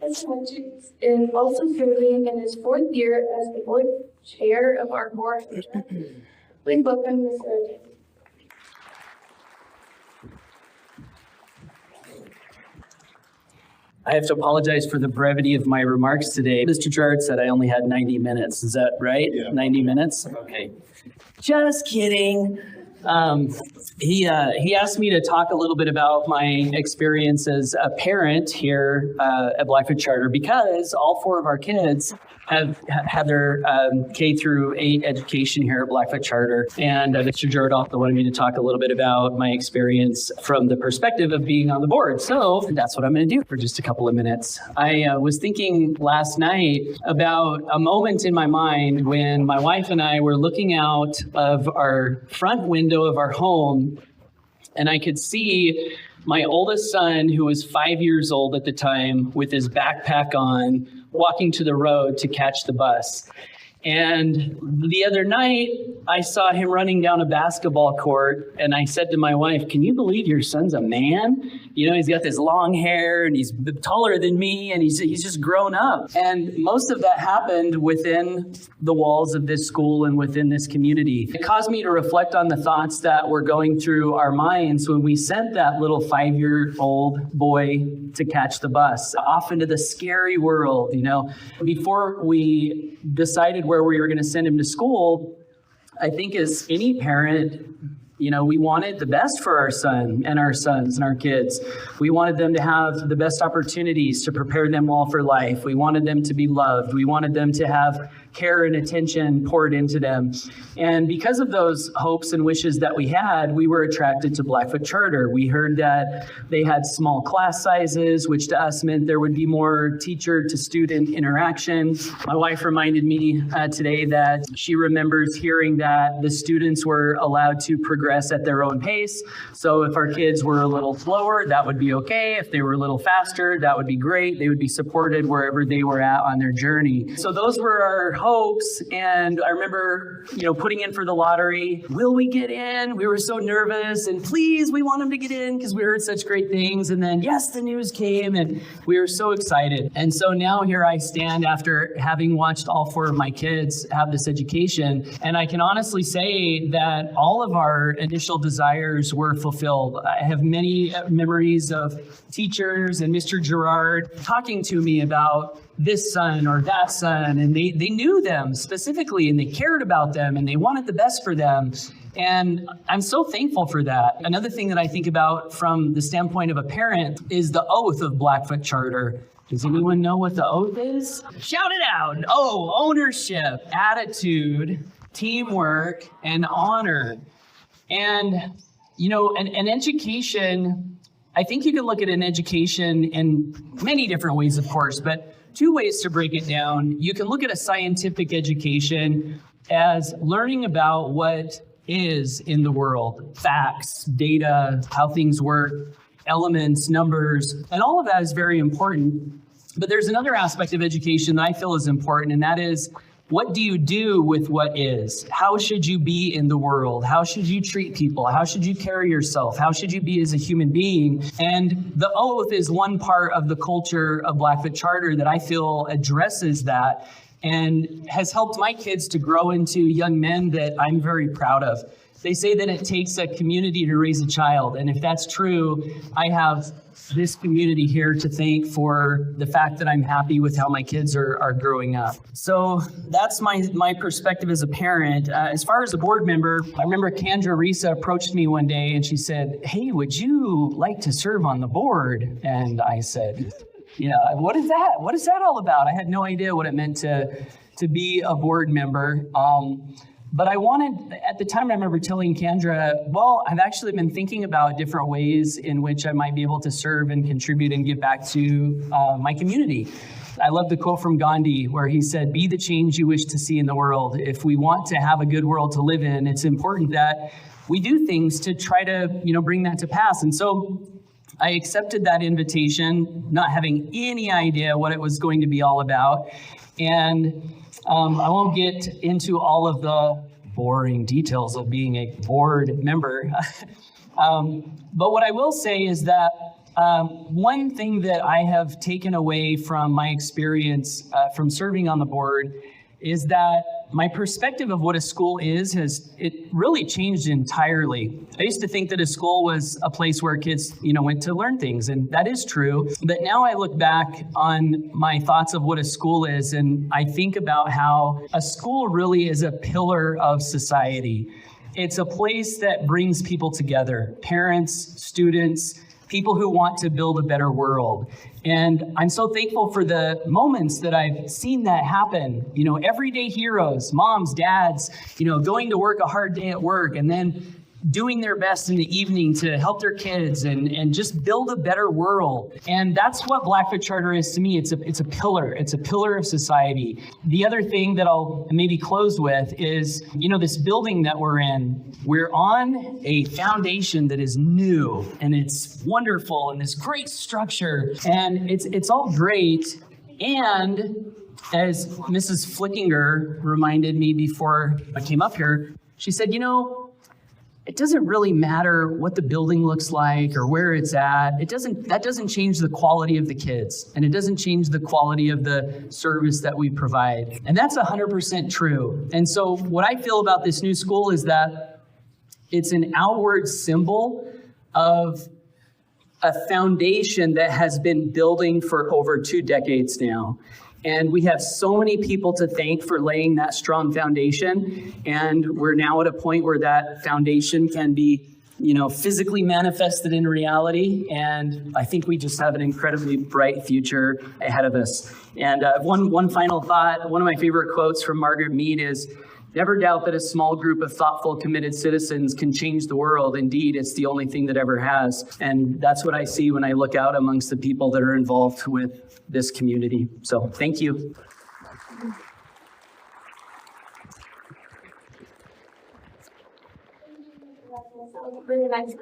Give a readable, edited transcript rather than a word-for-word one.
Mr. Hutchings is also serving in his fourth year as the board chair of our board of directors. Please welcome Mr. Hutchings. I have to apologize for the brevity of my remarks today. Mr. Gerard said I only had 90 minutes. Is that right? Yeah. 90 minutes? Okay. Just kidding. He asked me to talk a little bit about my experience as a parent here at Blackfoot Charter, because all four of our kids have had their K through 8 education here at Blackfoot Charter. And Mr. Gerard also wanted me to talk a little bit about my experience from the perspective of being on the board. So that's what I'm going to do for just a couple of minutes. I was thinking last night about a moment in my mind when my wife and I were looking out of our front window of our home, and I could see my oldest son, who was 5 years old at the time, with his backpack on, walking to the road to catch the bus. And the other night, I saw him running down a basketball court, and I said to my wife, "Can you believe your son's a man? You know, he's got this long hair, and he's taller than me, and he's just grown up." And most of that happened within the walls of this school and within this community. It caused me to reflect on the thoughts that were going through our minds when we sent that little 5-year-old boy to catch the bus off into the scary world. You know, before we decided where we were going to send him to school, I think as any parent, you know, we wanted the best for our son and our sons and our kids. We wanted them to have the best opportunities to prepare them well for life. We wanted them to be loved. We wanted them to have care and attention poured into them. And because of those hopes and wishes that we had, we were attracted to Blackfoot Charter. We heard that they had small class sizes, which to us meant there would be more teacher to student interaction. My wife reminded me today that she remembers hearing that the students were allowed to progress at their own pace. So if our kids were a little slower, that would be okay. If they were a little faster, that would be great. They would be supported wherever they were at on their journey. So those were our hopes. And I remember, you know, putting in for the lottery. Will we get in? We were so nervous, and please, we want them to get in because we heard such great things. And then, yes, the news came, and we were so excited. And so now here I stand after having watched all four of my kids have this education. And I can honestly say that all of our initial desires were fulfilled. I have many memories of teachers and Mr. Gerard talking to me about this son or that son, and they knew them specifically, and they cared about them, and they wanted the best for them. And I'm so thankful for that. Another thing that I think about from the standpoint of a parent is the oath of Blackfoot Charter. Does anyone know what the oath is? Shout it out. Oh, ownership, attitude, teamwork, and honor. And, you know, an education, I think you can look at an education in many different ways, of course, but 2 ways to break it down. You can look at a scientific education as learning about what is in the world, facts, data, how things work, elements, numbers, and all of that is very important. But there's another aspect of education that I feel is important, and that is, what do you do with what is? How should you be in the world? How should you treat people? How should you carry yourself? How should you be as a human being? And the oath is one part of the culture of Blackfoot Charter that I feel addresses that and has helped my kids to grow into young men that I'm very proud of. They say that it takes a community to raise a child. And if that's true, I have this community here to thank for the fact that I'm happy with how my kids are growing up. So that's my perspective as a parent. As far as a board member, I remember Kendra Risa approached me one day and she said, "Hey, would you like to serve on the board?" And I said, "Yeah, what is that? What is that all about?" I had no idea what it meant to be a board member. But I wanted, at the time, I remember telling Kendra, well, I've actually been thinking about different ways in which I might be able to serve and contribute and give back to my community. I love the quote from Gandhi where he said, "Be the change you wish to see in the world." If we want to have a good world to live in, it's important that we do things to try to, bring that to pass. And so I accepted that invitation, not having any idea what it was going to be all about. And I won't get into all of the boring details of being a board member. But what I will say is that One thing that I have taken away from my experience from serving on the board is that my perspective of what a school it really changed entirely. I used to think that a school was a place where kids, went to learn things, and that is true. But now I look back on my thoughts of what a school is, and I think about how a school really is a pillar of society. It's a place that brings people together, parents, students, people who want to build a better world. And I'm so thankful for the moments that I've seen that happen. Everyday heroes, moms, dads, going to work a hard day at work and then doing their best in the evening to help their kids and just build a better world. And that's what Blackfoot Charter is to me. It's a pillar. It's a pillar of society. The other thing that I'll maybe close with is, this building that we're in, we're on a foundation that is new and it's wonderful and this great structure and it's all great. And as Mrs. Flickinger reminded me before I came up here, she said, it doesn't really matter what the building looks like or where it's at. That doesn't change the quality of the kids, and it doesn't change the quality of the service that we provide. And that's 100% true. And so what I feel about this new school is that it's an outward symbol of a foundation that has been building for over 2 decades now. And we have so many people to thank for laying that strong foundation. And we're now at a point where that foundation can be, physically manifested in reality. And I think we just have an incredibly bright future ahead of us. And one final thought, one of my favorite quotes from Margaret Mead is, "Never doubt that a small group of thoughtful, committed citizens can change the world. Indeed, it's the only thing that ever has." And that's what I see when I look out amongst the people that are involved with this community. So thank you. Really nice.